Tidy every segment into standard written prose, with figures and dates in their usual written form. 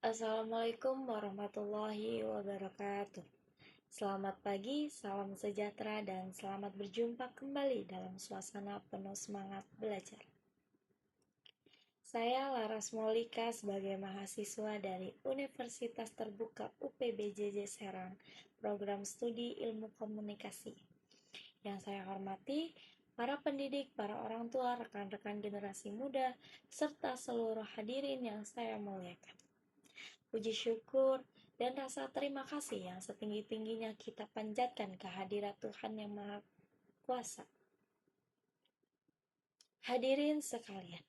Assalamualaikum warahmatullahi wabarakatuh. Selamat pagi, salam sejahtera, dan selamat berjumpa kembali dalam suasana penuh semangat belajar. Saya Laras Molika sebagai mahasiswa dari Universitas Terbuka UPBJJ Serang, Program Studi Ilmu Komunikasi. Yang saya hormati, para pendidik, para orang tua, rekan-rekan generasi muda, serta seluruh hadirin yang saya muliakan. Puji syukur dan rasa terima kasih yang setinggi-tingginya kita panjatkan kehadirat Tuhan yang Maha Kuasa. Hadirin sekalian,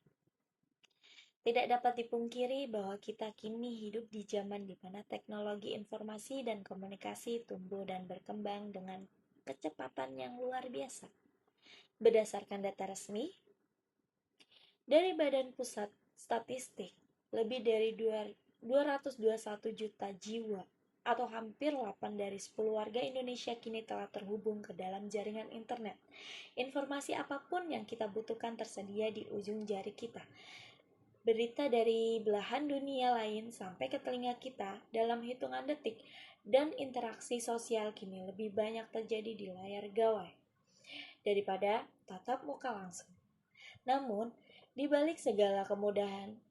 tidak dapat dipungkiri bahwa kita kini hidup di zaman di mana teknologi informasi dan komunikasi tumbuh dan berkembang dengan kecepatan yang luar biasa. Berdasarkan data resmi dari Badan Pusat Statistik, lebih dari 221 juta jiwa atau hampir 8 dari 10 warga Indonesia kini telah terhubung ke dalam jaringan internet. Informasi apapun yang kita butuhkan tersedia di ujung jari kita. Berita dari belahan dunia lain sampai ke telinga kita dalam hitungan detik, dan interaksi sosial kini lebih banyak terjadi di layar gawai daripada tatap muka langsung. Namun, di balik segala kemudahan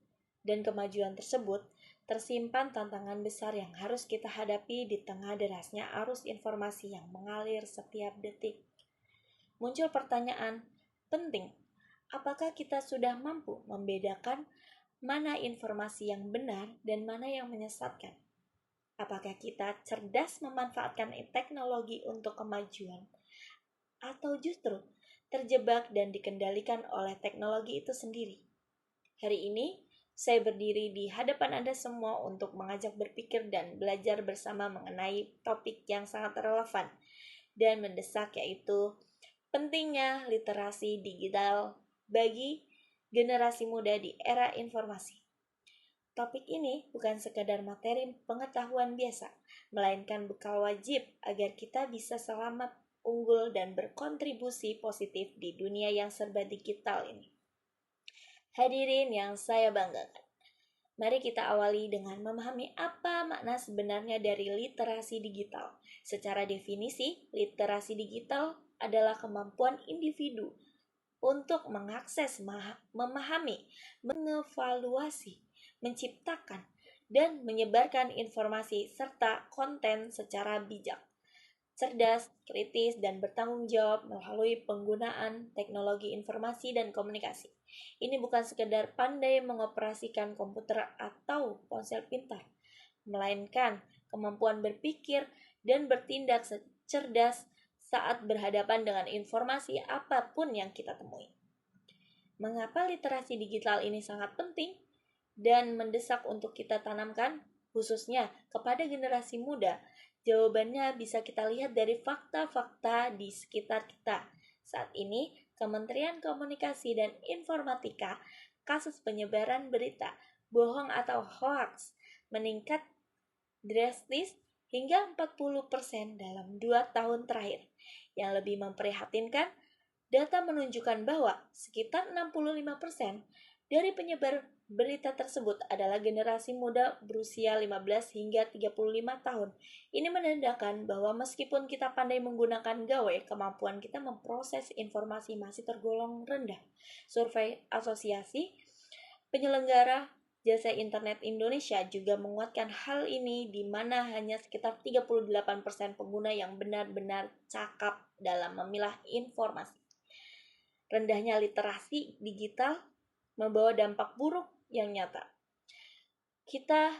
dan kemajuan tersebut, tersimpan tantangan besar yang harus kita hadapi di tengah derasnya arus informasi yang mengalir setiap detik. Muncul pertanyaan penting, apakah kita sudah mampu membedakan mana informasi yang benar dan mana yang menyesatkan? Apakah kita cerdas memanfaatkan teknologi untuk kemajuan, atau justru terjebak dan dikendalikan oleh teknologi itu sendiri? Hari ini, saya berdiri di hadapan Anda semua untuk mengajak berpikir dan belajar bersama mengenai topik yang sangat relevan dan mendesak, yaitu pentingnya literasi digital bagi generasi muda di era informasi. Topik ini bukan sekadar materi pengetahuan biasa, melainkan bekal wajib agar kita bisa selamat, unggul, dan berkontribusi positif di dunia yang serba digital ini. Hadirin yang saya banggakan, mari kita awali dengan memahami apa makna sebenarnya dari literasi digital. Secara definisi, literasi digital adalah kemampuan individu untuk mengakses, memahami, mengevaluasi, menciptakan, dan menyebarkan informasi serta konten secara bijak, cerdas, kritis, dan bertanggung jawab melalui penggunaan teknologi informasi dan komunikasi. Ini bukan sekedar pandai mengoperasikan komputer atau ponsel pintar, melainkan kemampuan berpikir dan bertindak cerdas saat berhadapan dengan informasi apapun yang kita temui. Mengapa literasi digital ini sangat penting dan mendesak untuk kita tanamkan, khususnya kepada generasi muda? Jawabannya bisa kita lihat dari fakta-fakta di sekitar kita. Saat ini, Kementerian Komunikasi dan Informatika, kasus penyebaran berita bohong atau hoax meningkat drastis hingga 40% dalam 2 tahun terakhir. Yang lebih memprihatinkan, data menunjukkan bahwa sekitar 65% dari penyebar berita tersebut adalah generasi muda berusia 15 hingga 35 tahun. Ini menandakan bahwa meskipun kita pandai menggunakan gawai, kemampuan kita memproses informasi masih tergolong rendah. Survei Asosiasi Penyelenggara Jasa Internet Indonesia juga menguatkan hal ini, di mana hanya sekitar 38% pengguna yang benar-benar cakap dalam memilah informasi. Rendahnya literasi digital membawa dampak buruk yang nyata. Kita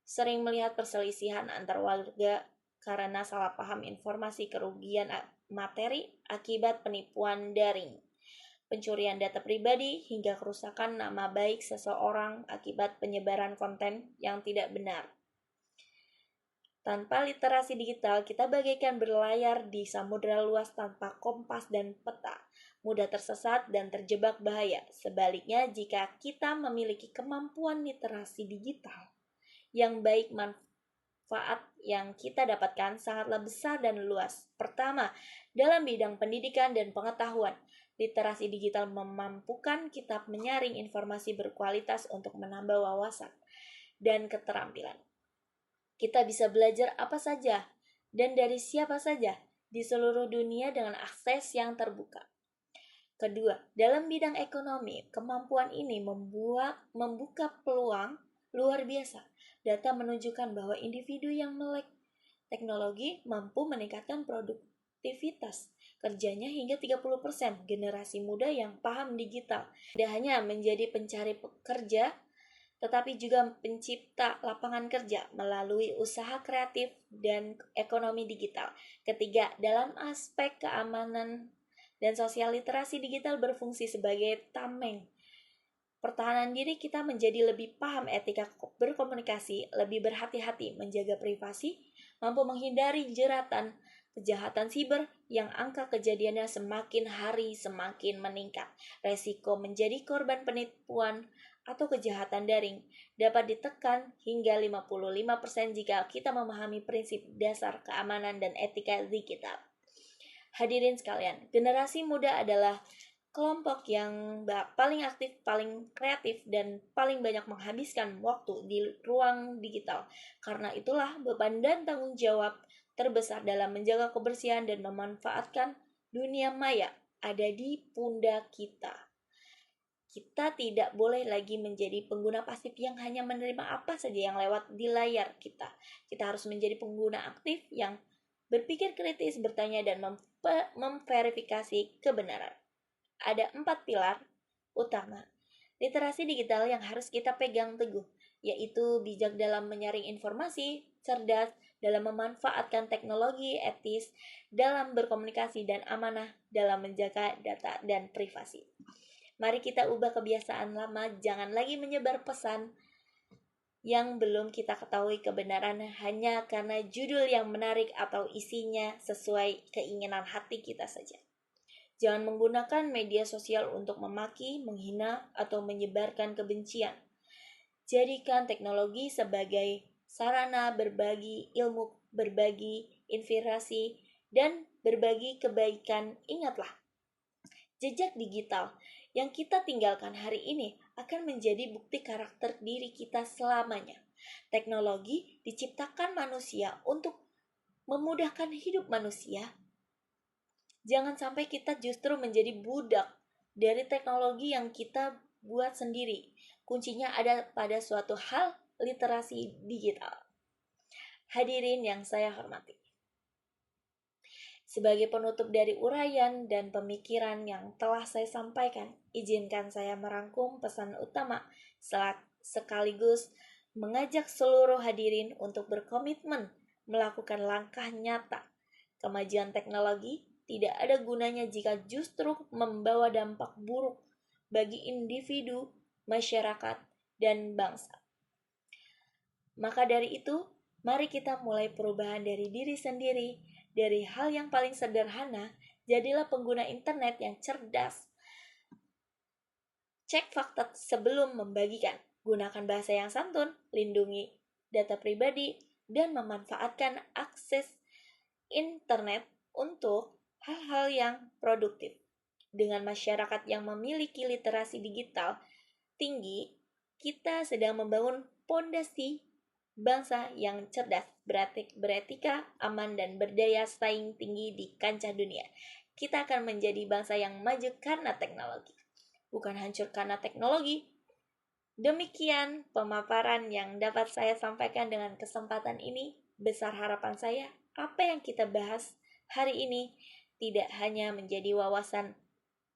sering melihat perselisihan antar warga karena salah paham informasi, kerugian materi akibat penipuan daring, pencurian data pribadi, hingga kerusakan nama baik seseorang akibat penyebaran konten yang tidak benar. Tanpa literasi digital, kita bagaikan berlayar di samudera luas tanpa kompas dan peta, mudah tersesat dan terjebak bahaya. Sebaliknya, jika kita memiliki kemampuan literasi digital yang baik, manfaat yang kita dapatkan sangatlah besar dan luas. Pertama, dalam bidang pendidikan dan pengetahuan, literasi digital memampukan kita menyaring informasi berkualitas untuk menambah wawasan. dan keterampilan. Kita bisa belajar apa saja dan dari siapa saja di seluruh dunia dengan akses yang terbuka. Kedua, dalam bidang ekonomi, kemampuan ini membuka peluang luar biasa. Data menunjukkan bahwa individu yang melek teknologi mampu meningkatkan produktivitas kerjanya hingga 30%. Generasi muda yang paham digital tidak hanya menjadi pencari pekerja, tetapi juga pencipta lapangan kerja melalui usaha kreatif dan ekonomi digital. Ketiga, dalam aspek keamanan dan sosial, literasi digital berfungsi sebagai tameng pertahanan diri. Kita menjadi lebih paham etika berkomunikasi, lebih berhati-hati menjaga privasi, mampu menghindari jeratan kejahatan siber yang angka kejadiannya semakin hari semakin meningkat. Resiko menjadi korban penipuan atau kejahatan daring dapat ditekan hingga 55% jika kita memahami prinsip dasar keamanan dan etika digital. Hadirin sekalian, generasi muda adalah kelompok yang paling aktif, paling kreatif, dan paling banyak menghabiskan waktu di ruang digital. Karena itulah beban dan tanggung jawab terbesar dalam menjaga kebersihan dan memanfaatkan dunia maya ada di pundak kita. Kita tidak boleh lagi menjadi pengguna pasif yang hanya menerima apa saja yang lewat di layar kita. Kita harus menjadi pengguna aktif yang berpikir kritis, bertanya, dan memverifikasi kebenaran. Ada 4 pilar utama literasi digital yang harus kita pegang teguh, yaitu bijak dalam menyaring informasi, cerdas dalam memanfaatkan teknologi, etis dalam berkomunikasi, dan amanah dalam menjaga data dan privasi. Mari kita ubah kebiasaan lama, jangan lagi menyebar pesan yang belum kita ketahui kebenarannya hanya karena judul yang menarik atau isinya sesuai keinginan hati kita saja. Jangan menggunakan media sosial untuk memaki, menghina, atau menyebarkan kebencian. Jadikan teknologi sebagai sarana berbagi ilmu, berbagi inspirasi, dan berbagi kebaikan. Ingatlah, jejak digital yang kita tinggalkan hari ini akan menjadi bukti karakter diri kita selamanya. Teknologi diciptakan manusia untuk memudahkan hidup manusia. Jangan sampai kita justru menjadi budak dari teknologi yang kita buat sendiri. Kuncinya ada pada suatu hal, literasi digital. Hadirin yang saya hormati, sebagai penutup dari uraian dan pemikiran yang telah saya sampaikan, izinkan saya merangkum pesan utama sekaligus mengajak seluruh hadirin untuk berkomitmen melakukan langkah nyata. Kemajuan teknologi tidak ada gunanya jika justru membawa dampak buruk bagi individu, masyarakat, dan bangsa. Maka dari itu, mari kita mulai perubahan dari diri sendiri. Dari hal yang paling sederhana, jadilah pengguna internet yang cerdas. Cek fakta sebelum membagikan. Gunakan bahasa yang santun, lindungi data pribadi, dan memanfaatkan akses internet untuk hal-hal yang produktif. Dengan masyarakat yang memiliki literasi digital tinggi, kita sedang membangun pondasi bangsa yang cerdas, beretika, aman, dan berdaya saing tinggi di kancah dunia. Kita akan menjadi bangsa yang maju karena teknologi, bukan hancur karena teknologi. Demikian pemaparan yang dapat saya sampaikan dengan kesempatan ini. Besar harapan saya, apa yang kita bahas hari ini tidak hanya menjadi wawasan,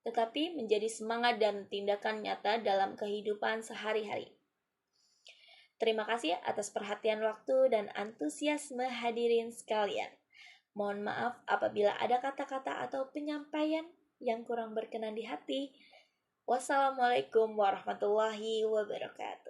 tetapi menjadi semangat dan tindakan nyata dalam kehidupan sehari-hari. Terima kasih atas perhatian waktu dan antusiasme hadirin sekalian. Mohon maaf apabila ada kata-kata atau penyampaian yang kurang berkenan di hati. Wassalamualaikum warahmatullahi wabarakatuh.